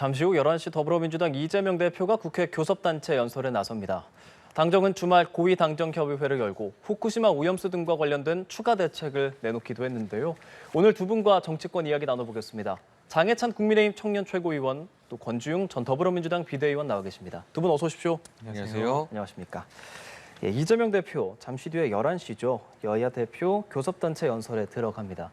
잠시 후 11시 더불어민주당 이재명 대표가 국회 교섭단체 연설에 나섭니다. 당정은 주말 고위당정협의회를 열고 후쿠시마 오염수 등과 관련된 추가 대책을 내놓기도 했는데요. 오늘 두 분과 정치권 이야기 나눠보겠습니다. 장해찬 국민의힘 청년 최고위원, 또 권주용 전 더불어민주당 비대위원 나와 계십니다. 두 분 어서 오십시오. 안녕하세요. 안녕하십니까. 예, 이재명 대표 잠시 뒤에 11시죠. 여야 대표 교섭단체 연설에 들어갑니다.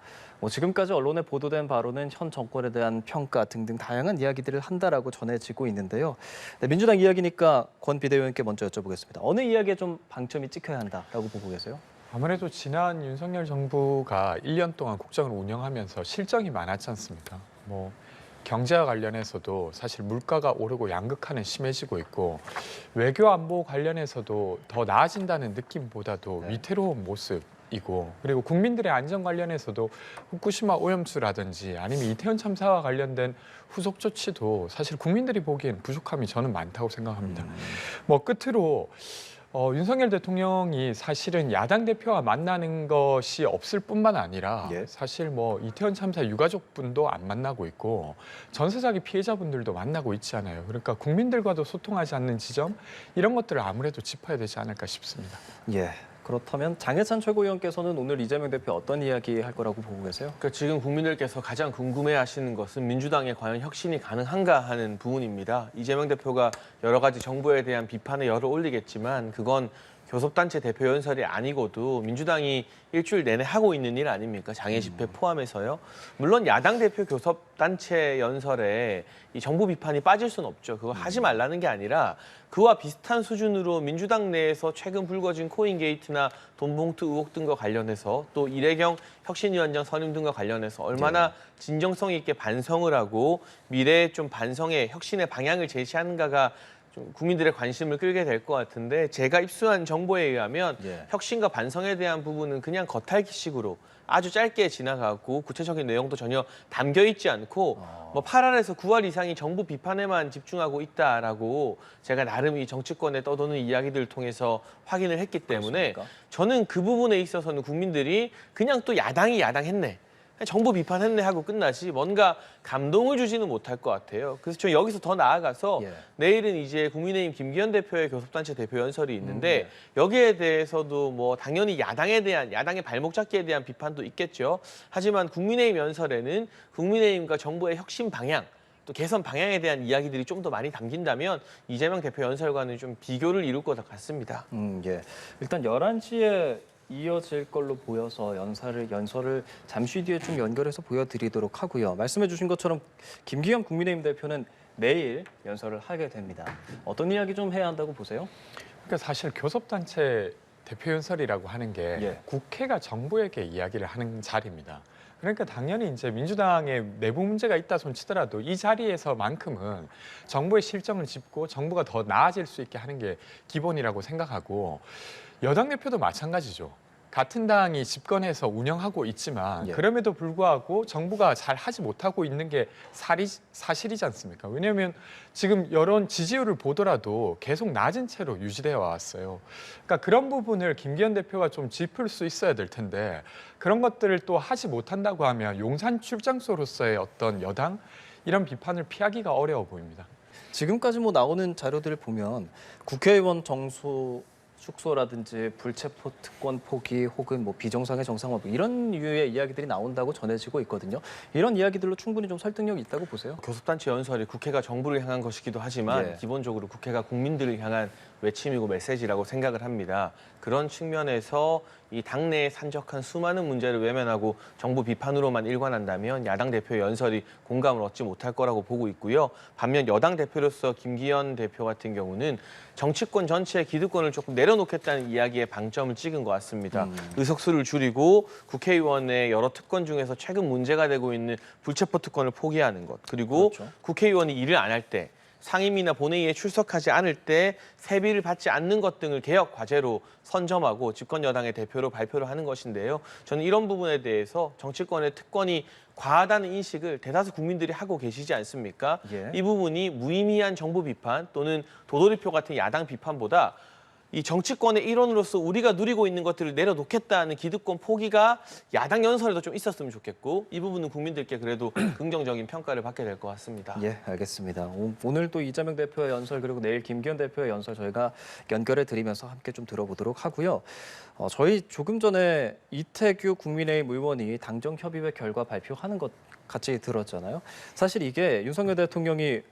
지금까지 언론에 보도된 바로는 현 정권에 대한 평가 등등 다양한 이야기들을 한다라고 전해지고 있는데요. 네, 민주당 이야기니까 권 비대위원께 먼저 여쭤보겠습니다. 어느 이야기에 좀 방점이 찍혀야 한다라고 보고 계세요? 아무래도 지난 윤석열 정부가 1년 동안 국정을 운영하면서 실정이 많았지 않습니까? 경제와 관련해서도 사실 물가가 오르고 양극화는 심해지고 있고 외교 안보 관련해서도 더 나아진다는 느낌보다도 위태로운 모습이고 그리고 국민들의 안전 관련해서도 후쿠시마 오염수라든지 아니면 이태원 참사와 관련된 후속 조치도 사실 국민들이 보기엔 부족함이 저는 많다고 생각합니다. 끝으로 윤석열 대통령이 사실은 야당 대표와 만나는 것이 없을 뿐만 아니라 사실 이태원 참사 유가족분도 안 만나고 있고 전세 사기 피해자분들도 만나고 있지 않아요. 그러니까 국민들과도 소통하지 않는 지점 이런 것들을 아무래도 짚어야 되지 않을까 싶습니다. 예. 그렇다면 장해찬 최고위원께서는 오늘 이재명 대표 어떤 이야기 할 거라고 보고 계세요? 그러니까 지금 국민들께서 가장 궁금해하시는 것은 민주당에 과연 혁신이 가능한가 하는 부분입니다. 이재명 대표가 여러 가지 정부에 대한 비판의 열을 올리겠지만 그건 교섭단체 대표 연설이 아니고도 민주당이 일주일 내내 하고 있는 일 아닙니까? 장애 집회 포함해서요. 물론 야당 대표 교섭단체 연설에 이 정부 비판이 빠질 수는 없죠. 그거 하지 말라는 게 아니라 그와 비슷한 수준으로 민주당 내에서 최근 불거진 코인 게이트나 돈봉투 의혹 등과 관련해서 또 이래경 혁신위원장 선임 등과 관련해서 얼마나 진정성 있게 반성을 하고 미래에 좀 반성의 혁신의 방향을 제시하는가가 좀 국민들의 관심을 끌게 될 것 같은데 제가 입수한 정보에 의하면 혁신과 반성에 대한 부분은 그냥 겉핥기식으로 아주 짧게 지나가고 구체적인 내용도 전혀 담겨 있지 않고 8알에서 9알 이상이 정부 비판에만 집중하고 있다라고 제가 나름 이 정치권에 떠도는 이야기들을 통해서 확인을 했기 때문에 그렇습니까? 저는 그 부분에 있어서는 국민들이 그냥 또 야당이 야당했네. 정부 비판했네 하고 끝나지 뭔가 감동을 주지는 못할 것 같아요. 그래서 저 여기서 더 나아가서 내일은 이제 국민의힘 김기현 대표의 교섭단체 대표 연설이 있는데 여기에 대해서도 당연히 야당의 발목 잡기에 대한 비판도 있겠죠. 하지만 국민의힘 연설에는 국민의힘과 정부의 혁신 방향 또 개선 방향에 대한 이야기들이 좀 더 많이 담긴다면 이재명 대표 연설과는 좀 비교를 이룰 것 같습니다. 일단 11시에 이어질 걸로 보여서 연설을 잠시 뒤에 좀 연결해서 보여드리도록 하고요. 말씀해 주신 것처럼 김기현 국민의힘 대표는 내일 연설을 하게 됩니다. 어떤 이야기 좀 해야 한다고 보세요? 그러니까 사실 교섭단체 대표 연설이라고 하는 게 국회가 정부에게 이야기를 하는 자리입니다. 그러니까 당연히 이제 민주당의 내부 문제가 있다 손 치더라도 이 자리에서만큼은 정부의 실정을 짚고 정부가 더 나아질 수 있게 하는 게 기본이라고 생각하고 여당 대표도 마찬가지죠. 같은 당이 집권해서 운영하고 있지만 그럼에도 불구하고 정부가 잘 하지 못하고 있는 게 사실이지 않습니까? 왜냐하면 지금 여론 지지율을 보더라도 계속 낮은 채로 유지되어 왔어요. 그러니까 그런 부분을 김기현 대표가 좀 짚을 수 있어야 될 텐데 그런 것들을 또 하지 못한다고 하면 용산 출장소로서의 어떤 여당 이런 비판을 피하기가 어려워 보입니다. 지금까지 나오는 자료들을 보면 국회의원 숙소라든지 불체포 특권 포기 혹은 비정상의 정상화 이런 류의 이야기들이 나온다고 전해지고 있거든요. 이런 이야기들로 충분히 좀 설득력이 있다고 보세요? 교섭단체 연설이 국회가 정부를 향한 것이기도 하지만 기본적으로 국회가 국민들을 향한 외침이고 메시지라고 생각을 합니다. 그런 측면에서 이 당내에 산적한 수많은 문제를 외면하고 정부 비판으로만 일관한다면 야당 대표의 연설이 공감을 얻지 못할 거라고 보고 있고요. 반면 여당 대표로서 김기현 대표 같은 경우는 정치권 전체의 기득권을 조금 내려놓겠다는 이야기에 방점을 찍은 것 같습니다. 의석수를 줄이고 국회의원의 여러 특권 중에서 최근 문제가 되고 있는 불체포 특권을 포기하는 것 그리고 국회의원이 일을 안 할 때 상임위나 본회의에 출석하지 않을 때 세비를 받지 않는 것 등을 개혁 과제로 선점하고 집권 여당의 대표로 발표를 하는 것인데요. 저는 이런 부분에 대해서 정치권의 특권이 과하다는 인식을 대다수 국민들이 하고 계시지 않습니까? 이 부분이 무의미한 정부 비판 또는 도돌이표 같은 야당 비판보다 이 정치권의 일원으로서 우리가 누리고 있는 것들을 내려놓겠다는 기득권 포기가 야당 연설에도 좀 있었으면 좋겠고 이 부분은 국민들께 그래도 긍정적인 평가를 받게 될 것 같습니다. 예, 알겠습니다. 오늘 또 이재명 대표의 연설 그리고 내일 김기현 대표의 연설 저희가 연결해 드리면서 함께 좀 들어보도록 하고요. 저희 조금 전에 이태규 국민의힘 의원이 당정협의회 결과 발표하는 것 같이 들었잖아요. 사실 이게 윤석열 대통령이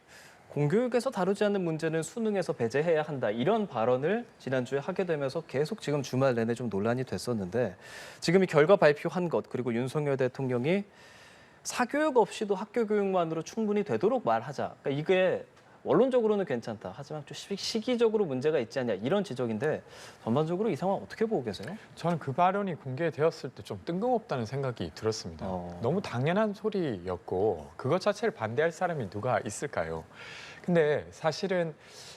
공교육에서 다루지 않는 문제는 수능에서 배제해야 한다. 이런 발언을 지난주에 하게 되면서 계속 지금 주말 내내 좀 논란이 됐었는데 지금 이 결과 발표한 것 그리고 윤석열 대통령이 사교육 없이도 학교 교육만으로 충분히 되도록 말하자. 그러니까 이게 원론적으로는 괜찮다. 하지만 좀 시기적으로 문제가 있지 않냐 이런 지적인데 전반적으로 이 상황 어떻게 보고 계세요? 저는 그 발언이 공개되었을 때 좀 뜬금없다는 생각이 들었습니다. 너무 당연한 소리였고 그것 자체를 반대할 사람이 누가 있을까요? 근데 사실은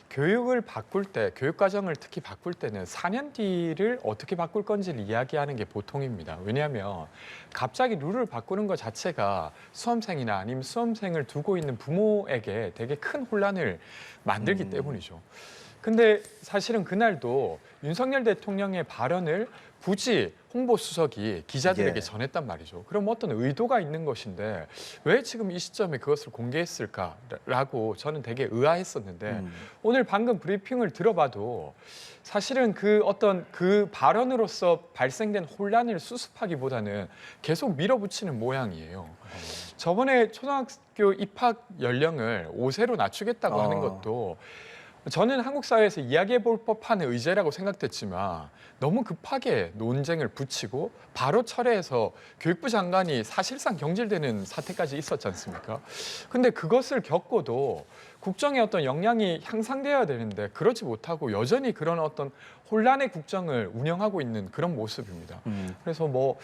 교육을 바꿀 때, 교육 과정을 특히 바꿀 때는 4년 뒤를 어떻게 바꿀 건지를 이야기하는 게 보통입니다. 왜냐하면 갑자기 룰을 바꾸는 것 자체가 수험생이나 아니면 수험생을 두고 있는 부모에게 되게 큰 혼란을 만들기 때문이죠. 근데 사실은 그날도 윤석열 대통령의 발언을 굳이 홍보수석이 기자들에게 예. 전했단 말이죠. 그럼 어떤 의도가 있는 것인데 왜 지금 이 시점에 그것을 공개했을까라고 저는 되게 의아했었는데 오늘 방금 브리핑을 들어봐도 사실은 그 발언으로서 발생된 혼란을 수습하기보다는 계속 밀어붙이는 모양이에요. 저번에 초등학교 입학 연령을 5세로 낮추겠다고 하는 것도 저는 한국 사회에서 이야기해 볼 법한 의제라고 생각됐지만 너무 급하게 논쟁을 붙이고 바로 철회해서 교육부 장관이 사실상 경질되는 사태까지 있었지 않습니까? 근데 그것을 겪고도 국정의 어떤 역량이 향상되어야 되는데 그러지 못하고 여전히 그런 어떤 혼란의 국정을 운영하고 있는 그런 모습입니다. 그래서 뭐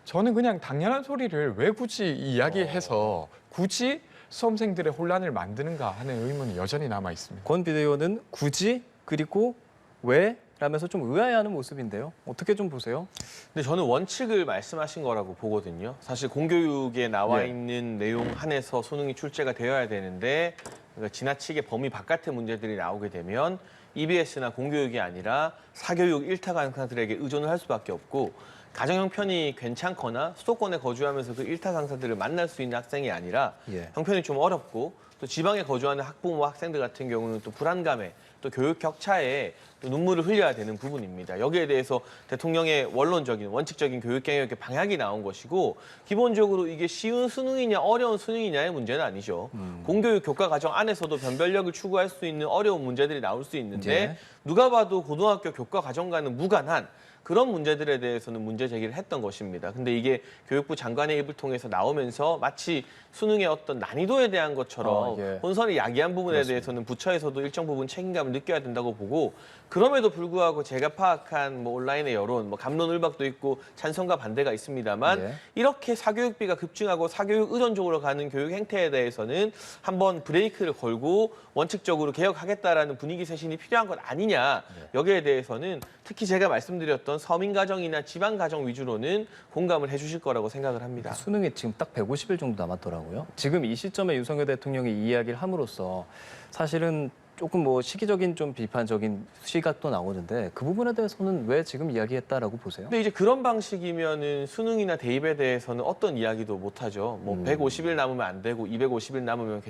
저는 그냥 당연한 소리를 왜 굳이 이야기해서 굳이 수험생들의 혼란을 만드는가 하는 의문이 여전히 남아 있습니다. 권 비대위원은 굳이 그리고 왜? 라면서 좀 의아해하는 모습인데요. 어떻게 좀 보세요? 근데 저는 원칙을 말씀하신 거라고 보거든요. 사실 공교육에 나와 예. 있는 내용 한해서 수능이 출제가 되어야 되는데 그러니까 지나치게 범위 바깥의 문제들이 나오게 되면 EBS나 공교육이 아니라 사교육 일타 강사들에게 의존을 할 수밖에 없고 가정 형편이 괜찮거나 수도권에 거주하면서 그 일타 강사들을 만날 수 있는 학생이 아니라 예. 형편이 좀 어렵고 또 지방에 거주하는 학부모 학생들 같은 경우는 또 불안감에 또 교육 격차에 또 눈물을 흘려야 되는 부분입니다. 여기에 대해서 대통령의 원론적인 원칙적인 교육개혁의 방향이 나온 것이고 기본적으로 이게 쉬운 수능이냐 어려운 수능이냐의 문제는 아니죠. 공교육 교과 과정 안에서도 변별력을 추구할 수 있는 어려운 문제들이 나올 수 있는데 예. 누가 봐도 고등학교 교과 과정과는 무관한 그런 문제들에 대해서는 문제 제기를 했던 것입니다. 근데 이게 교육부 장관의 입을 통해서 나오면서 마치 수능의 어떤 난이도에 대한 것처럼 예. 혼선이 야기한 부분에 그렇습니다. 대해서는 부처에서도 일정 부분 책임감을 느껴야 된다고 보고 그럼에도 불구하고 제가 파악한 뭐 온라인의 여론, 뭐 갑론을박도 있고 찬성과 반대가 있습니다만 예. 이렇게 사교육비가 급증하고 사교육 의존적으로 가는 교육 행태에 대해서는 한번 브레이크를 걸고 원칙적으로 개혁하겠다라는 분위기 쇄신이 필요한 것 아니냐. 여기에 대해서는 특히 제가 말씀드렸던 서민 가정이나 지방 가정 위주로는 공감을 해주실 거라고 생각을 합니다. 수능이 지금 딱 150일 정도 남았더라고요. 지금 이 시점에 윤석열 대통령이 이 이야기를 함으로써 사실은 조금 뭐 시기적인 좀 비판적인 시각도 나오는데 그 부분에 대해서는 왜 지금 이야기했다라고 보세요? 근데 이제 그런 방식이면은 수능이나 대입에 대해서는 어떤 이야기도 못 하죠. 뭐 150일 남으면 안 되고 250일 남으면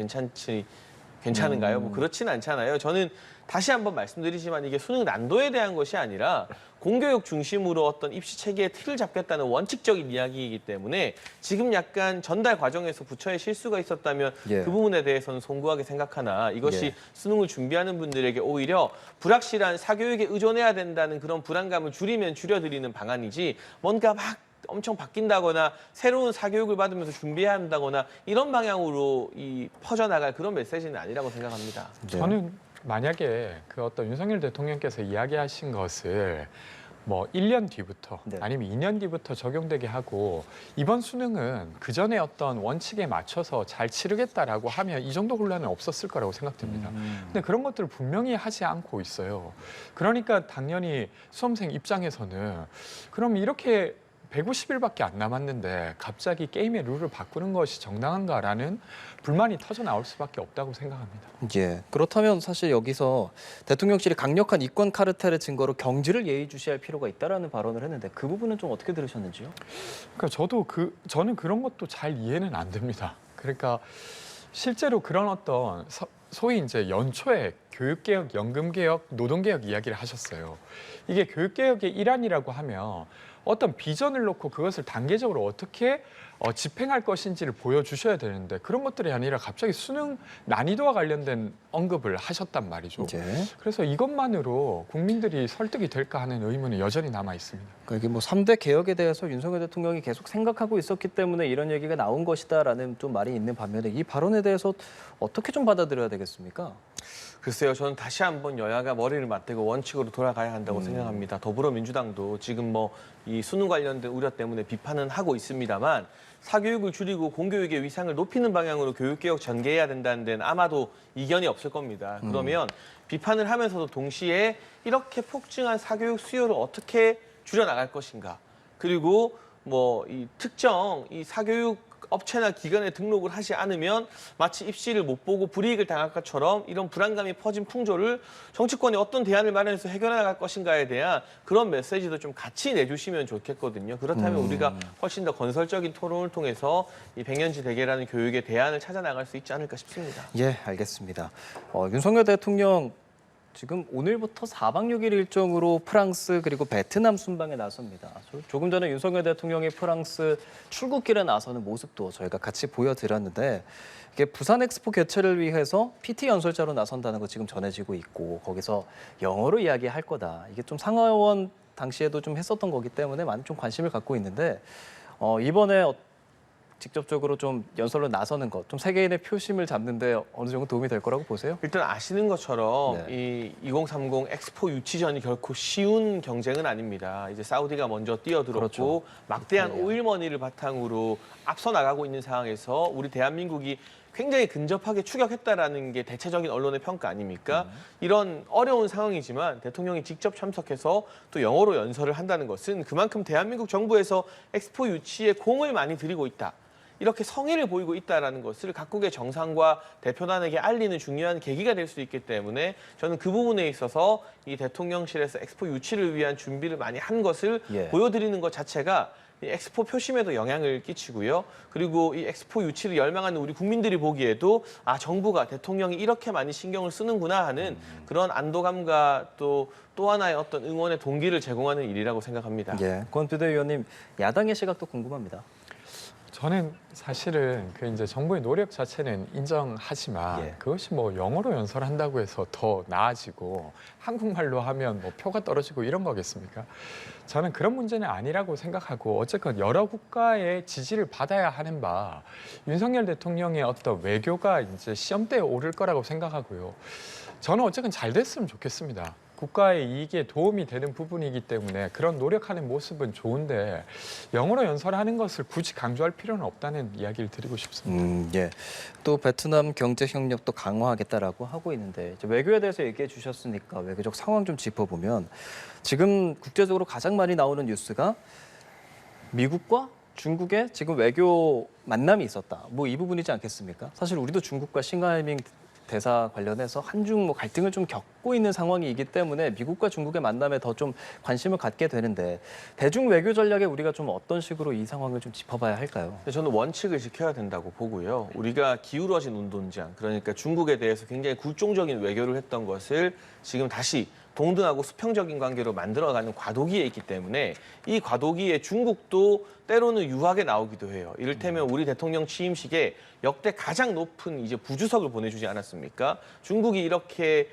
괜찮은가요? 뭐 그렇진 않잖아요. 저는 다시 한번 말씀드리지만 이게 수능 난도에 대한 것이 아니라 공교육 중심으로 어떤 입시 체계의 틀을 잡겠다는 원칙적인 이야기이기 때문에 지금 약간 전달 과정에서 부처의 실수가 있었다면 예. 그 부분에 대해서는 송구하게 생각하나 이것이 예. 수능을 준비하는 분들에게 오히려 불확실한 사교육에 의존해야 된다는 그런 불안감을 줄이면 줄여드리는 방안이지 뭔가 막 엄청 바뀐다거나 새로운 사교육을 받으면서 준비해야 한다거나 이런 방향으로 퍼져나갈 그런 메시지는 아니라고 생각합니다. 네. 저는 만약에 그 어떤 윤석열 대통령께서 이야기하신 것을 뭐 1년 뒤부터 네. 아니면 2년 뒤부터 적용되게 하고 이번 수능은 그 전에 어떤 원칙에 맞춰서 잘 치르겠다라고 하면 이 정도 혼란은 없었을 거라고 생각됩니다. 근데 그런 것들을 분명히 하지 않고 있어요. 그러니까 당연히 수험생 입장에서는 그럼 이렇게 150일밖에 안 남았는데 갑자기 게임의 룰을 바꾸는 것이 정당한가라는 불만이 터져 나올 수밖에 없다고 생각합니다. 예. 그렇다면 사실 여기서 대통령실이 강력한 이권 카르텔의 증거로 경질을 예의주시할 필요가 있다라는 발언을 했는데 그 부분은 좀 어떻게 들으셨는지요? 그러니까 저는 그런 것도 잘 이해는 안 됩니다. 그러니까 실제로 그런 어떤 소위 이제 연초에 교육개혁, 연금개혁, 노동개혁 이야기를 하셨어요. 이게 교육개혁의 일환이라고 하면 어떤 비전을 놓고 그것을 단계적으로 어떻게 집행할 것인지를 보여주셔야 되는데 그런 것들이 아니라 갑자기 수능 난이도와 관련된 언급을 하셨단 말이죠. 예. 그래서 이것만으로 국민들이 설득이 될까 하는 의문이 여전히 남아 있습니다. 그러니까 이게 뭐 3대 개혁에 대해서 윤석열 대통령이 계속 생각하고 있었기 때문에 이런 얘기가 나온 것이다라는 좀 말이 있는 반면에 이 발언에 대해서 어떻게 좀 받아들여야 되겠습니까? 글쎄요, 저는 다시 한번 여야가 머리를 맞대고 원칙으로 돌아가야 한다고 생각합니다. 더불어민주당도 지금 뭐 이 수능 관련된 우려 때문에 비판은 하고 있습니다만 사교육을 줄이고 공교육의 위상을 높이는 방향으로 교육개혁 전개해야 된다는 데는 아마도 이견이 없을 겁니다. 그러면 비판을 하면서도 동시에 이렇게 폭증한 사교육 수요를 어떻게 줄여나갈 것인가. 그리고 뭐 이 특정 이 사교육 업체나 기관에 등록을 하지 않으면 마치 입시를 못 보고 불이익을 당할 것처럼 이런 불안감이 퍼진 풍조를 정치권이 어떤 대안을 마련해서 해결해 나갈 것인가에 대한 그런 메시지도 좀 같이 내주시면 좋겠거든요. 그렇다면 우리가 훨씬 더 건설적인 토론을 통해서 이 백년지 대계라는 교육의 대안을 찾아 나갈 수 있지 않을까 싶습니다. 예, 알겠습니다. 윤석열 대통령 지금 오늘부터 4박 6일 일정으로 프랑스 그리고 베트남 순방에 나섭니다. 조금 전에 윤석열 대통령이 프랑스 출국길에 나서는 모습도 저희가 같이 보여드렸는데 이게 부산 엑스포 개최를 위해서 PT 연설자로 나선다는 거 지금 전해지고 있고 거기서 영어로 이야기할 거다. 이게 좀 상하원 당시에도 좀 했었던 거기 때문에 많은 좀 관심을 갖고 있는데 이번에 직접적으로 좀 연설로 나서는 것, 좀 세계인의 표심을 잡는데 어느 정도 도움이 될 거라고 보세요? 일단 아시는 것처럼 네. 이 2030 엑스포 유치전이 결코 쉬운 경쟁은 아닙니다. 이제 사우디가 먼저 뛰어들었고 그렇죠. 막대한 이탈리아. 오일머니를 바탕으로 앞서 나가고 있는 상황에서 우리 대한민국이 굉장히 근접하게 추격했다라는 게 대체적인 언론의 평가 아닙니까? 이런 어려운 상황이지만 대통령이 직접 참석해서 또 영어로 연설을 한다는 것은 그만큼 대한민국 정부에서 엑스포 유치에 공을 많이 들이고 있다. 이렇게 성의를 보이고 있다는 것을 각국의 정상과 대표단에게 알리는 중요한 계기가 될 수 있기 때문에 저는 그 부분에 있어서 이 대통령실에서 엑스포 유치를 위한 준비를 많이 한 것을 예. 보여드리는 것 자체가 이 엑스포 표심에도 영향을 끼치고요. 그리고 이 엑스포 유치를 열망하는 우리 국민들이 보기에도 아 정부가 대통령이 이렇게 많이 신경을 쓰는구나 하는 그런 안도감과 또 하나의 어떤 응원의 동기를 제공하는 일이라고 생각합니다. 예, 권 비대위원님 야당의 시각도 궁금합니다. 저는 사실은 그 이제 정부의 노력 자체는 인정하지만 예. 그것이 뭐 영어로 연설한다고 해서 더 나아지고 한국말로 하면 뭐 표가 떨어지고 이런 거겠습니까? 저는 그런 문제는 아니라고 생각하고 어쨌건 여러 국가의 지지를 받아야 하는 바 윤석열 대통령의 어떤 외교가 이제 시험대에 오를 거라고 생각하고요. 저는 어쨌든 잘 됐으면 좋겠습니다. 국가의 이익에 도움이 되는 부분이기 때문에 그런 노력하는 모습은 좋은데 영어로 연설하는 것을 굳이 강조할 필요는 없다는 이야기를 드리고 싶습니다. 예. 또 베트남 경제 협력도 강화하겠다라고 하고 있는데 이제 외교에 대해서 얘기해 주셨으니까 외교적 상황 좀 짚어보면 지금 국제적으로 가장 많이 나오는 뉴스가 미국과 중국의 지금 외교 만남이 있었다. 뭐 이 부분이지 않겠습니까? 사실 우리도 중국과 싱하이밍 대사 관련해서 한중 뭐 갈등을 좀 겪고 있는 상황이기 때문에 미국과 중국의 만남에 더 좀 관심을 갖게 되는데 대중 외교 전략에 우리가 좀 어떤 식으로 이 상황을 좀 짚어봐야 할까요? 근데 저는 원칙을 지켜야 된다고 보고요. 우리가 기울어진 운동장, 그러니까 중국에 대해서 굉장히 굴종적인 외교를 했던 것을 지금 다시 동등하고 수평적인 관계로 만들어가는 과도기에 있기 때문에 이 과도기에 중국도 때로는 유하게 나오기도 해요. 이를테면 우리 대통령 취임식에 역대 가장 높은 이제 부주석을 보내주지 않았습니까? 중국이 이렇게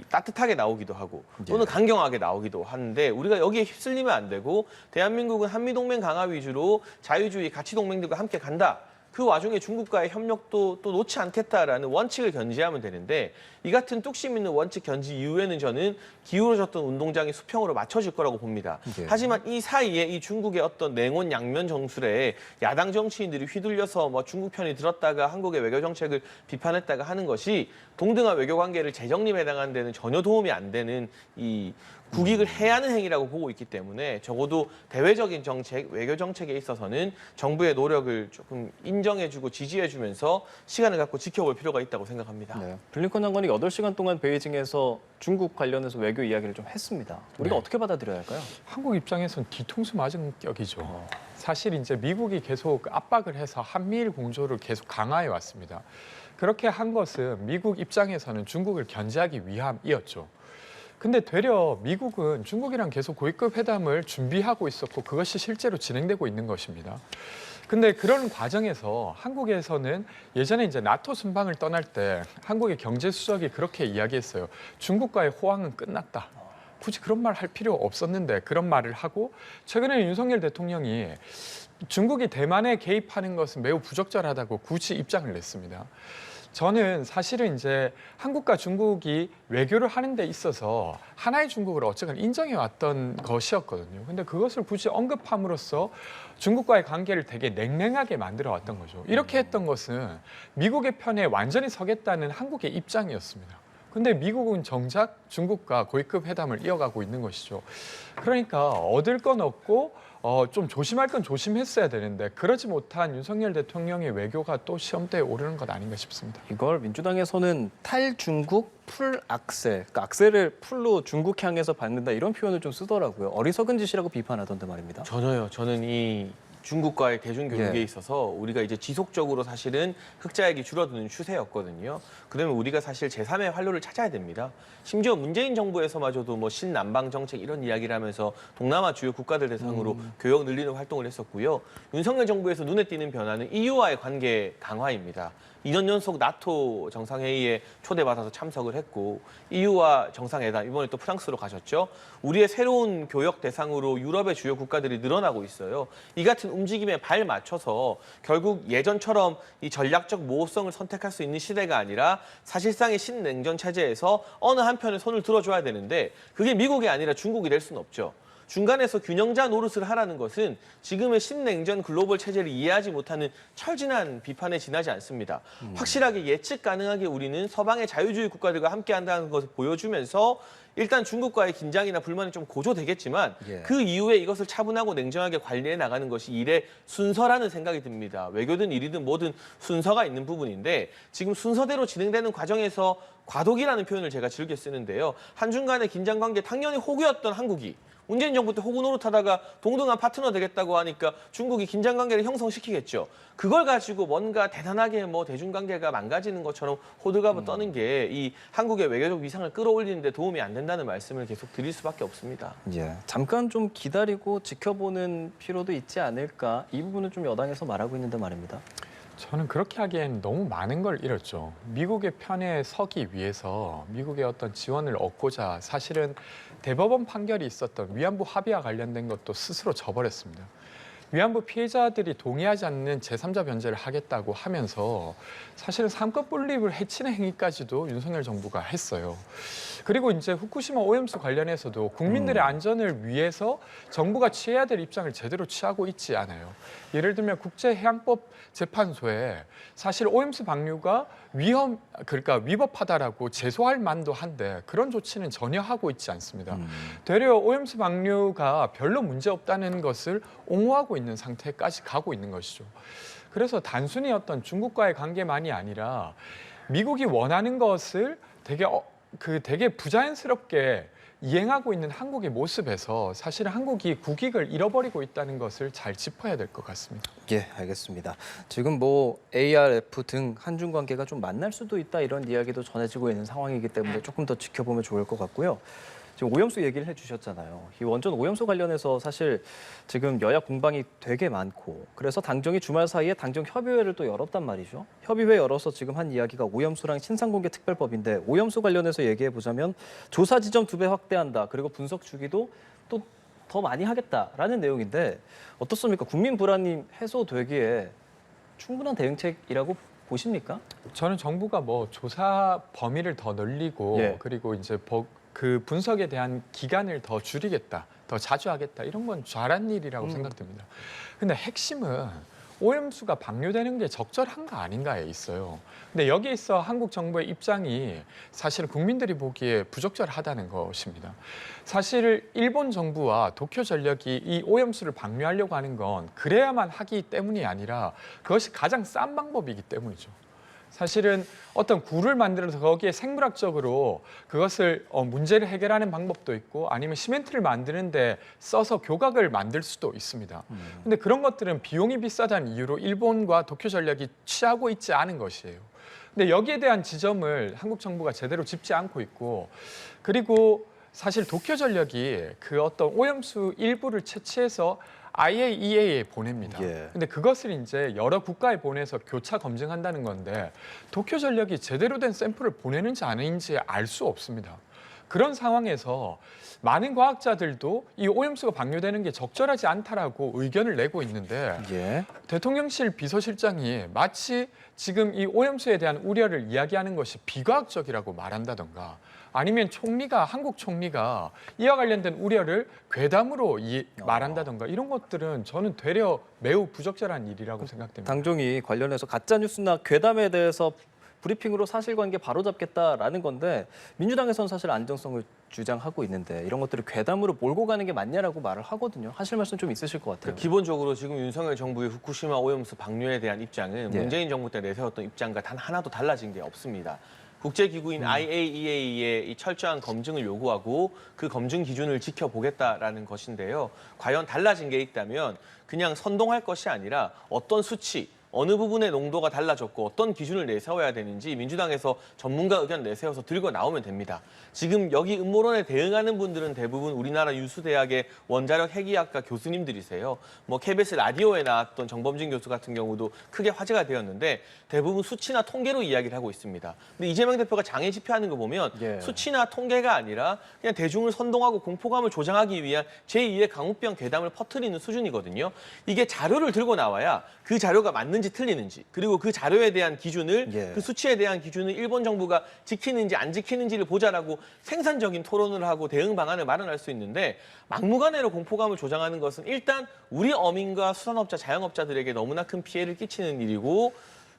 따뜻하게 나오기도 하고 또는 강경하게 나오기도 하는데 우리가 여기에 휩쓸리면 안 되고 대한민국은 한미동맹 강화 위주로 자유주의 가치 동맹들과 함께 간다. 그 와중에 중국과의 협력도 또 놓지 않겠다라는 원칙을 견지하면 되는데 이 같은 뚝심 있는 원칙 견지 이후에는 저는 기울어졌던 운동장이 수평으로 맞춰질 거라고 봅니다. 네. 하지만 이 사이에 이 중국의 어떤 냉온 양면 정술에 야당 정치인들이 휘둘려서 뭐 중국 편이 들었다가 한국의 외교 정책을 비판했다가 하는 것이 동등한 외교 관계를 재정립에 해당하는 데는 전혀 도움이 안 되는 이 국익을 해하는 행위라고 보고 있기 때문에 적어도 대외적인 정책, 외교 정책에 있어서는 정부의 노력을 조금 인정해주고 지지해주면서 시간을 갖고 지켜볼 필요가 있다고 생각합니다. 네. 블링컨 장관이 8시간 동안 베이징에서 중국 관련해서 외교 이야기를 좀 했습니다. 우리가 네. 어떻게 받아들여야 할까요? 한국 입장에선 뒤통수 맞은 격이죠. 사실 이제 미국이 계속 압박을 해서 한미일 공조를 계속 강화해 왔습니다. 그렇게 한 것은 미국 입장에서는 중국을 견제하기 위함이었죠. 근데 되려 미국은 중국이랑 계속 고위급 회담을 준비하고 있었고 그것이 실제로 진행되고 있는 것입니다. 근데 그런 과정에서 한국에서는 예전에 이제 나토 순방을 떠날 때 한국의 경제수석이 그렇게 이야기했어요. 중국과의 호황은 끝났다. 굳이 그런 말 할 필요 없었는데 그런 말을 하고 최근에 윤석열 대통령이 중국이 대만에 개입하는 것은 매우 부적절하다고 굳이 입장을 냈습니다. 저는 사실은 이제 한국과 중국이 외교를 하는 데 있어서 하나의 중국을 어쨌든 인정해 왔던 것이었거든요. 근데 그것을 굳이 언급함으로써 중국과의 관계를 되게 냉랭하게 만들어 왔던 거죠. 이렇게 했던 것은 미국의 편에 완전히 서겠다는 한국의 입장이었습니다. 근데 미국은 정작 중국과 고위급 회담을 이어가고 있는 것이죠. 그러니까 얻을 건 없고 좀 조심할 건 조심했어야 되는데 그러지 못한 윤석열 대통령의 외교가 또 시험대에 오르는 것 아닌가 싶습니다. 이걸 민주당에서는 탈중국 풀악셀, 그러니까 악셀을 풀로 중국 향해서 받는다 이런 표현을 좀 쓰더라고요. 어리석은 짓이라고 비판하던데 말입니다. 전혀요. 저는 이 중국과의 대중교육에 예. 있어서 우리가 이제 지속적으로 사실은 흑자액이 줄어드는 추세였거든요. 그러면 우리가 사실 제3의 활로를 찾아야 됩니다. 심지어 문재인 정부에서마저도 뭐 신남방 정책 이런 이야기를 하면서 동남아 주요 국가들 대상으로 교역 늘리는 활동을 했었고요. 윤석열 정부에서 눈에 띄는 변화는 EU와의 관계 강화입니다. 2년 연속 나토 정상회의에 초대받아서 참석을 했고 EU와 정상회담 이번에 또 프랑스로 가셨죠. 우리의 새로운 교역 대상으로 유럽의 주요 국가들이 늘어나고 있어요. 이 같은 움직임에 발 맞춰서 결국 예전처럼 이 전략적 모호성을 선택할 수 있는 시대가 아니라 사실상의 신냉전 체제에서 어느 한편에 손을 들어줘야 되는데 그게 미국이 아니라 중국이 될 수는 없죠. 중간에서 균형자 노릇을 하라는 것은 지금의 신냉전 글로벌 체제를 이해하지 못하는 철진한 비판에 지나지 않습니다. 확실하게 예측 가능하게 우리는 서방의 자유주의 국가들과 함께한다는 것을 보여주면서 일단 중국과의 긴장이나 불만이 좀 고조되겠지만 예. 그 이후에 이것을 차분하고 냉정하게 관리해 나가는 것이 일의 순서라는 생각이 듭니다. 외교든 일이든 뭐든 순서가 있는 부분인데 지금 순서대로 진행되는 과정에서 과도기라는 표현을 제가 즐겨 쓰는데요. 한중 간의 긴장 관계 당연히 호구였던 한국이 문재인 정부 때 호구 노릇하다가 동등한 파트너 되겠다고 하니까 중국이 긴장 관계를 형성시키겠죠. 그걸 가지고 뭔가 대단하게 뭐 대중관계가 망가지는 것처럼 호들갑을 떠는 게 이 한국의 외교적 위상을 끌어올리는 데 도움이 안 된다는 말씀을 계속 드릴 수밖에 없습니다. 예, 잠깐 좀 기다리고 지켜보는 필요도 있지 않을까 이 부분은 좀 여당에서 말하고 있는데 말입니다. 저는 그렇게 하기엔 너무 많은 걸 잃었죠. 미국의 편에 서기 위해서 미국의 어떤 지원을 얻고자 사실은 대법원 판결이 있었던 위안부 합의와 관련된 것도 스스로 저버렸습니다. 위안부 피해자들이 동의하지 않는 제3자 변제를 하겠다고 하면서 사실은 상권 분립을 해치는 행위까지도 윤석열 정부가 했어요. 그리고 이제 후쿠시마 오염수 관련해서도 국민들의 안전을 위해서 정부가 취해야 될 입장을 제대로 취하고 있지 않아요. 예를 들면 국제해양법 재판소에 사실 오염수 방류가 그러니까 위법하다라고 제소할 만도 한데 그런 조치는 전혀 하고 있지 않습니다. 되려 오염수 방류가 별로 문제 없다는 것을 옹호하고 있는 상태까지 가고 있는 것이죠. 그래서 단순히 어떤 중국과의 관계만이 아니라 미국이 원하는 것을 되게 부자연스럽게 이행하고 있는 한국의 모습에서 사실 한국이 국익을 잃어버리고 있다는 것을 잘 짚어야 될 것 같습니다. 예, 알겠습니다. 지금 뭐 ARF 등 한중 관계가 좀 만날 수도 있다 이런 이야기도 전해지고 있는 상황이기 때문에 조금 더 지켜보면 좋을 것 같고요. 지금 오염수 얘기를 해주셨잖아요. 이 원전 오염수 관련해서 사실 지금 여야 공방이 되게 많고 그래서 당정이 주말 사이에 당정 협의회를 또 열었단 말이죠. 협의회 열어서 지금 한 이야기가 오염수랑 신상공개 특별법인데 오염수 관련해서 얘기해 보자면 조사 지점 2배 확대한다. 그리고 분석 주기도 또 더 많이 하겠다라는 내용인데 어떻습니까? 국민 불안이 해소되기에 충분한 대응책이라고 보십니까? 저는 정부가 뭐 조사 범위를 더 늘리고 예. 그리고 이제 그 분석에 대한 기간을 더 줄이겠다, 더 자주 하겠다 이런 건 잘한 일이라고 생각됩니다. 근데 핵심은 오염수가 방류되는 게 적절한가 아닌가에 있어요. 근데 여기에 있어 한국 정부의 입장이 사실 국민들이 보기에 부적절하다는 것입니다. 사실 일본 정부와 도쿄전력이 이 오염수를 방류하려고 하는 건 그래야만 하기 때문이 아니라 그것이 가장 싼 방법이기 때문이죠. 사실은 어떤 굴을 만들어서 거기에 생물학적으로 그것을 문제를 해결하는 방법도 있고 아니면 시멘트를 만드는데 써서 교각을 만들 수도 있습니다. 근데 그런 것들은 비용이 비싸다는 이유로 일본과 도쿄전력이 취하고 있지 않은 것이에요. 근데 여기에 대한 지점을 한국 정부가 제대로 짚지 않고 있고 그리고 사실 도쿄전력이 그 어떤 오염수 일부를 채취해서 IAEA에 보냅니다. 예. 근데 그것을 이제 여러 국가에 보내서 교차 검증한다는 건데 도쿄전력이 제대로 된 샘플을 보내는지 아닌지 알 수 없습니다. 그런 상황에서 많은 과학자들도 이 오염수가 방류되는 게 적절하지 않다라고 의견을 내고 있는데 예. 대통령실 비서실장이 마치 지금 이 오염수에 대한 우려를 이야기하는 것이 비과학적이라고 말한다던가 아니면 한국 총리가 이와 관련된 우려를 괴담으로 말한다던가 이런 것들은 저는 되려 매우 부적절한 일이라고 생각됩니다. 당정이 관련해서 가짜뉴스나 괴담에 대해서 브리핑으로 사실관계 바로잡겠다라는 건데 민주당에서는 사실 안정성을 주장하고 있는데 이런 것들을 괴담으로 몰고 가는 게 맞냐라고 말을 하거든요. 하실 말씀 좀 있으실 것 같아요. 기본적으로 지금 윤석열 정부의 후쿠시마 오염수 방류에 대한 입장은 예. 문재인 정부 때 내세웠던 입장과 단 하나도 달라진 게 없습니다. 국제기구인 IAEA의 이 철저한 검증을 요구하고 그 검증 기준을 지켜보겠다라는 것인데요. 과연 달라진 게 있다면 그냥 선동할 것이 아니라 어떤 수치, 어느 부분의 농도가 달라졌고 어떤 기준을 내세워야 되는지 민주당에서 전문가 의견 내세워서 들고 나오면 됩니다. 지금 여기 음모론에 대응하는 분들은 대부분 우리나라 유수대학의 원자력 핵이학과 교수님들이세요. 뭐 KBS 라디오에 나왔던 정범진 교수 같은 경우도 크게 화제가 되었는데 대부분 수치나 통계로 이야기를 하고 있습니다. 근데 이재명 대표가 장애 집회하는 거 보면 예. 수치나 통계가 아니라 그냥 대중을 선동하고 공포감을 조장하기 위한 제2의 강우병 괴담을 퍼뜨리는 수준이거든요. 이게 자료를 들고 나와야 그 자료가 맞는지 틀리는지 그리고 그 자료에 대한 기준을 예. 그 수치에 대한 기준을 일본 정부가 지키는지 안 지키는지를 보자라고 생산적인 토론을 하고 대응 방안을 마련할 수 있는데 막무가내로 공포감을 조장하는 것은 일단 우리 어민과 수산업자, 자영업자들에게 너무나 큰 피해를 끼치는 일이고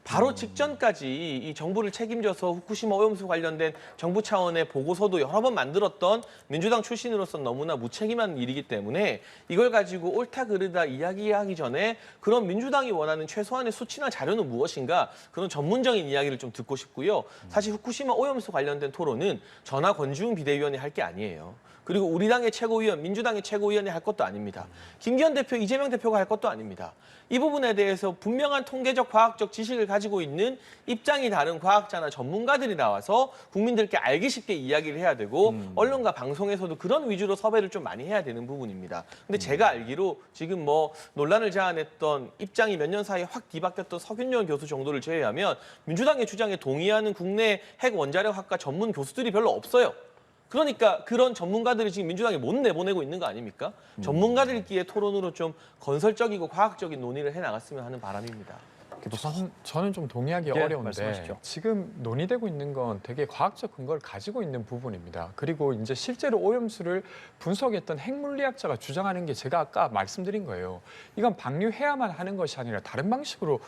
바로 직전까지 이 정부를 책임져서 후쿠시마 오염수 관련된 정부 차원의 보고서도 여러 번 만들었던 민주당 출신으로서 너무나 무책임한 일이기 때문에 이걸 가지고 옳다 그르다 이야기하기 전에 그런 민주당이 원하는 최소한의 수치나 자료는 무엇인가 그런 전문적인 이야기를 좀 듣고 싶고요. 사실 후쿠시마 오염수 관련된 토론은 전하 권지웅 비대위원이 할 게 아니에요. 그리고 우리 당의 최고위원, 민주당의 최고위원이 할 것도 아닙니다. 김기현 대표, 이재명 대표가 할 것도 아닙니다. 이 부분에 대해서 분명한 통계적, 과학적 지식을 가지고 있는 입장이 다른 과학자나 전문가들이 나와서 국민들께 알기 쉽게 이야기를 해야 되고 언론과 방송에서도 그런 위주로 섭외를 좀 많이 해야 되는 부분입니다. 근데 제가 알기로 지금 뭐 논란을 자아냈던 입장이 몇 년 사이에 확 뒤바뀌었던 서균열 교수 정도를 제외하면 민주당의 주장에 동의하는 국내 핵 원자력학과 전문 교수들이 별로 없어요. 그러니까 그런 전문가들이 지금 민주당에 못 내보내고 있는 거 아닙니까? 전문가들끼리의 토론으로 좀 건설적이고 과학적인 논의를 해나갔으면 하는 바람입니다. 저는 좀 동의하기 예, 어려운데 말씀하십시오. 지금 논의되고 있는 건 되게 과학적 근거를 가지고 있는 부분입니다. 그리고 이제 실제로 오염수를 분석했던 핵물리학자가 주장하는 게 제가 아까 말씀드린 거예요. 이건 방류해야만 하는 것이 아니라 다른 방식으로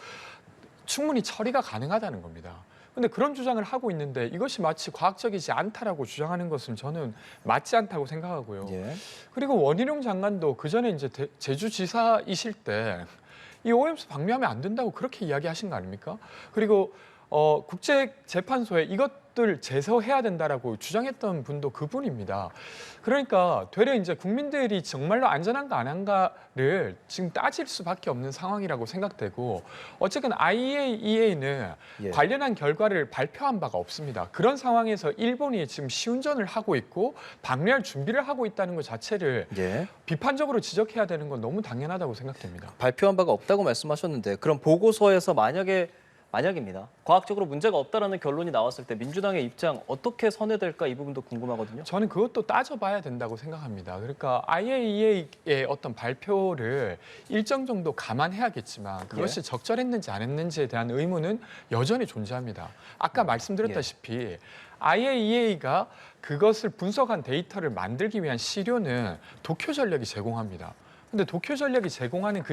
충분히 처리가 가능하다는 겁니다. 근데 그런 주장을 하고 있는데 이것이 마치 과학적이지 않다라고 주장하는 것은 저는 맞지 않다고 생각하고요. 예. 그리고 원희룡 장관도 그 전에 이제 제주지사이실 때 이 오염수 방류하면 안 된다고 그렇게 이야기하신 거 아닙니까? 그리고 국제재판소에 이것들 제소해야 된다라고 주장했던 분도 그분입니다. 그러니까 되려 이제 국민들이 정말로 안전한가 안 한가를 지금 따질 수밖에 없는 상황이라고 생각되고 어쨌든 IAEA는 예. 관련한 결과를 발표한 바가 없습니다. 그런 상황에서 일본이 지금 시운전을 하고 있고 방류할 준비를 하고 있다는 것 자체를 예. 비판적으로 지적해야 되는 건 너무 당연하다고 생각됩니다. 발표한 바가 없다고 말씀하셨는데 그럼 보고서에서 만약에 만약입니다. 과학적으로 문제가 없다라는 결론이 나왔을 때 민주당의 입장 어떻게 선회될까 이 부분도 궁금하거든요. 저는 그것도 따져봐야 된다고 생각합니다. 그러니까 IAEA의 어떤 발표를 일정 정도 감안해야겠지만 그것이 적절했는지 안 했는지에 대한 의문은 여전히 존재합니다. 아까 말씀드렸다시피 IAEA가 그것을 분석한 데이터를 만들기 위한 시료는 도쿄전력이 제공합니다. 근데 도쿄전력이 제공하는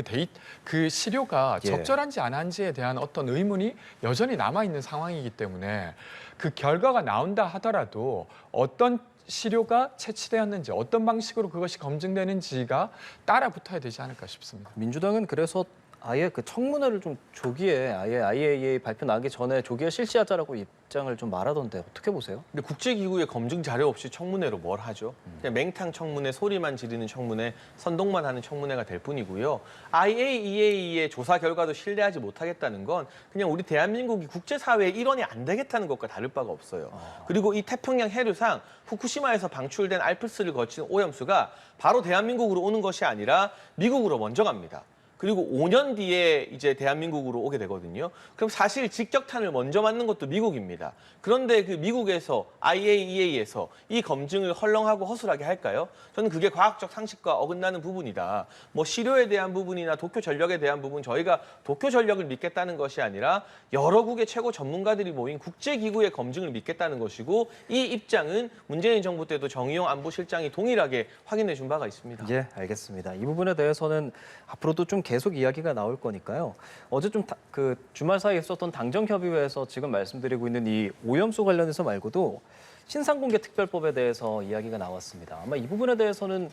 그 시료가 적절한지 안 한지에 대한 어떤 의문이 여전히 남아 있는 상황이기 때문에 그 결과가 나온다 하더라도 어떤 시료가 채취되었는지 어떤 방식으로 그것이 검증되는지가 따라 붙어야 되지 않을까 싶습니다. 민주당은 그래서 아예 그 청문회를 좀 조기에 아예 IAEA 발표 나기 전에 조기에 실시하자라고 입장을 좀 말하던데 어떻게 보세요? 근데 국제기구의 검증 자료 없이 청문회로 뭘 하죠? 그냥 맹탕 청문회, 소리만 지르는 청문회, 선동만 하는 청문회가 될 뿐이고요. IAEA의 조사 결과도 신뢰하지 못하겠다는 건 그냥 우리 대한민국이 국제사회의 일원이 안 되겠다는 것과 다를 바가 없어요. 그리고 이 태평양 해류상 후쿠시마에서 방출된 알프스를 거친 오염수가 바로 대한민국으로 오는 것이 아니라 미국으로 먼저 갑니다. 그리고 5년 뒤에 이제 대한민국으로 오게 되거든요. 그럼 사실 직격탄을 먼저 맞는 것도 미국입니다. 그런데 그 미국에서 IAEA에서 이 검증을 헐렁하고 허술하게 할까요? 저는 그게 과학적 상식과 어긋나는 부분이다. 뭐 시료에 대한 부분이나 도쿄전력에 대한 부분 저희가 도쿄전력을 믿겠다는 것이 아니라 여러 국의 최고 전문가들이 모인 국제기구의 검증을 믿겠다는 것이고 이 입장은 문재인 정부 때도 정의용 안보실장이 동일하게 확인해 준 바가 있습니다. 예, 알겠습니다. 이 부분에 대해서는 앞으로도 좀 계속 이야기가 나올 거니까요. 어제 좀 그 주말 사이에 있었던 당정협의회에서 지금 말씀드리고 있는 이 오염수 관련해서 말고도 신상공개 특별법에 대해서 이야기가 나왔습니다. 아마 이 부분에 대해서는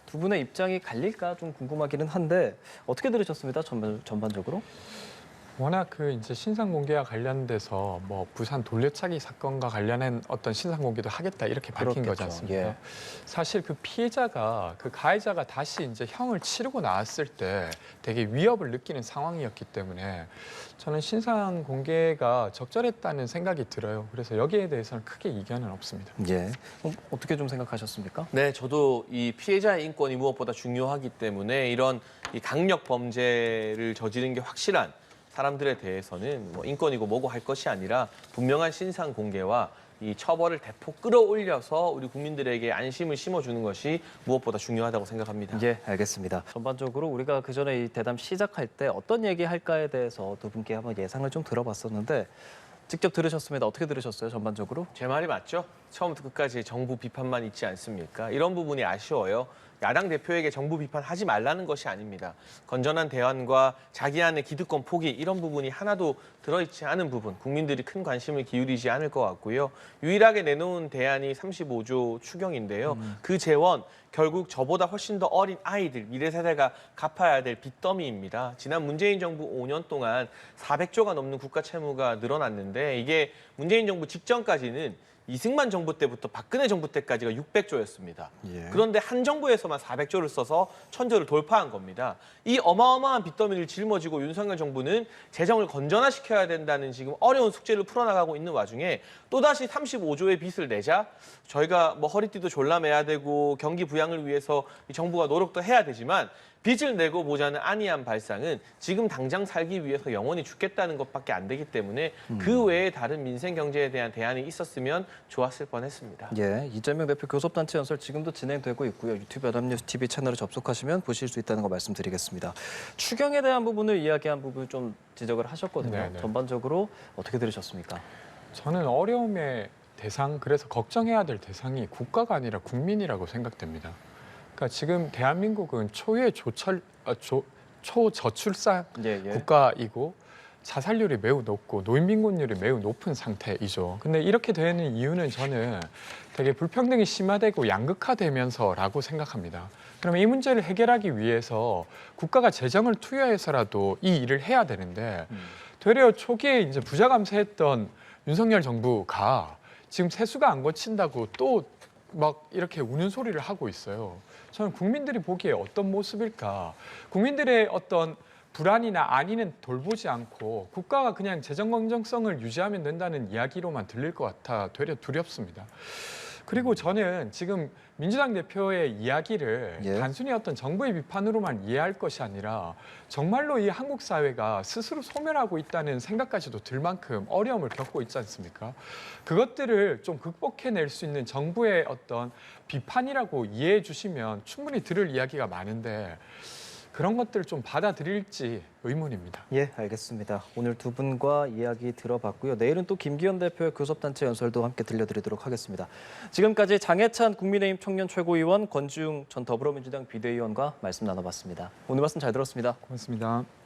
두 분의 입장이 갈릴까 좀 궁금하기는 한데 어떻게 들으셨습니다? 전반적으로? 워낙 그 이제 신상 공개와 관련돼서 뭐 부산 돌려차기 사건과 관련한 어떤 신상 공개도 하겠다 이렇게 밝힌 그렇겠죠. 거지 않습니까? 예. 사실 그 피해자가 그 가해자가 다시 이제 형을 치르고 나왔을 때 되게 위협을 느끼는 상황이었기 때문에 저는 신상 공개가 적절했다는 생각이 들어요. 그래서 여기에 대해서는 크게 이견은 없습니다. 예. 어떻게 좀 생각하셨습니까? 네, 저도 이 피해자의 인권이 무엇보다 중요하기 때문에 이런 이 강력 범죄를 저지른 게 확실한 사람들에 대해서는 뭐 인권이고 뭐고 할 것이 아니라 분명한 신상 공개와 이 처벌을 대폭 끌어올려서 우리 국민들에게 안심을 심어주는 것이 무엇보다 중요하다고 생각합니다. 예, 알겠습니다. 전반적으로 우리가 그 전에 이 대담 시작할 때 어떤 얘기할까에 대해서 두 분께 한번 예상을 좀 들어봤었는데 직접 들으셨습니다. 어떻게 들으셨어요, 전반적으로? 제 말이 맞죠? 처음부터 끝까지 정부 비판만 있지 않습니까? 이런 부분이 아쉬워요. 야당 대표에게 정부 비판하지 말라는 것이 아닙니다. 건전한 대안과 자기 안의 기득권 포기 이런 부분이 하나도 들어있지 않은 부분, 국민들이 큰 관심을 기울이지 않을 것 같고요. 유일하게 내놓은 대안이 35조 추경인데요. 그 재원 결국 저보다 훨씬 더 어린 아이들, 미래 세대가 갚아야 될 빚더미입니다. 지난 문재인 정부 5년 동안 400조가 넘는 국가 채무가 늘어났는데 이게 문재인 정부 직전까지는 이승만 정부 때부터 박근혜 정부 때까지가 600조였습니다. 예. 그런데 한 정부에서만 400조를 써서 1000조를 돌파한 겁니다. 이 어마어마한 빚더미를 짊어지고 윤석열 정부는 재정을 건전화시켜야 된다는 지금 어려운 숙제를 풀어나가고 있는 와중에 또다시 35조의 빚을 내자 저희가 뭐 허리띠도 졸라매야 되고 경기 부양을 위해서 이 정부가 노력도 해야 되지만 빚을 내고 보자는 안이한 발상은 지금 당장 살기 위해서 영원히 죽겠다는 것밖에 안 되기 때문에 그 외에 다른 민생 경제에 대한 대안이 있었으면 좋았을 뻔했습니다. 예, 이재명 대표 교섭단체 연설 지금도 진행되고 있고요. 유튜브 연합뉴스 TV 채널을 접속하시면 보실 수 있다는 거 말씀드리겠습니다. 추경에 대한 부분을 이야기한 부분 좀 지적을 하셨거든요. 네네. 전반적으로 어떻게 들으셨습니까? 저는 어려움의 대상, 그래서 걱정해야 될 대상이 국가가 아니라 국민이라고 생각됩니다. 그러니까 지금 대한민국은 초저출산 예. 국가이고 자살률이 매우 높고 노인 빈곤율이 매우 높은 상태이죠. 근데 이렇게 되는 이유는 저는 되게 불평등이 심화되고 양극화되면서라고 생각합니다. 그러면 이 문제를 해결하기 위해서 국가가 재정을 투여해서라도 이 일을 해야 되는데 되려 초기에 이제 부자 감세했던 윤석열 정부가 지금 세수가 안 고친다고 또 막 이렇게 우는 소리를 하고 있어요. 저는 국민들이 보기에 어떤 모습일까? 국민들의 어떤 불안이나 안위는 돌보지 않고 국가가 그냥 재정 건전성을 유지하면 된다는 이야기로만 들릴 것 같아 되려 두렵습니다. 그리고 저는 지금 민주당 대표의 이야기를 예. 단순히 어떤 정부의 비판으로만 이해할 것이 아니라 정말로 이 한국 사회가 스스로 소멸하고 있다는 생각까지도 들 만큼 어려움을 겪고 있지 않습니까? 그것들을 좀 극복해낼 수 있는 정부의 어떤 비판이라고 이해해 주시면 충분히 들을 이야기가 많은데 그런 것들을 좀 받아들일지 의문입니다. 예, 알겠습니다. 오늘 두 분과 이야기 들어봤고요. 내일은 또 김기현 대표의 교섭단체 연설도 함께 들려드리도록 하겠습니다. 지금까지 장해찬 국민의힘 청년 최고위원, 권지웅 전 더불어민주당 비대위원과 말씀 나눠봤습니다. 오늘 말씀 잘 들었습니다. 고맙습니다.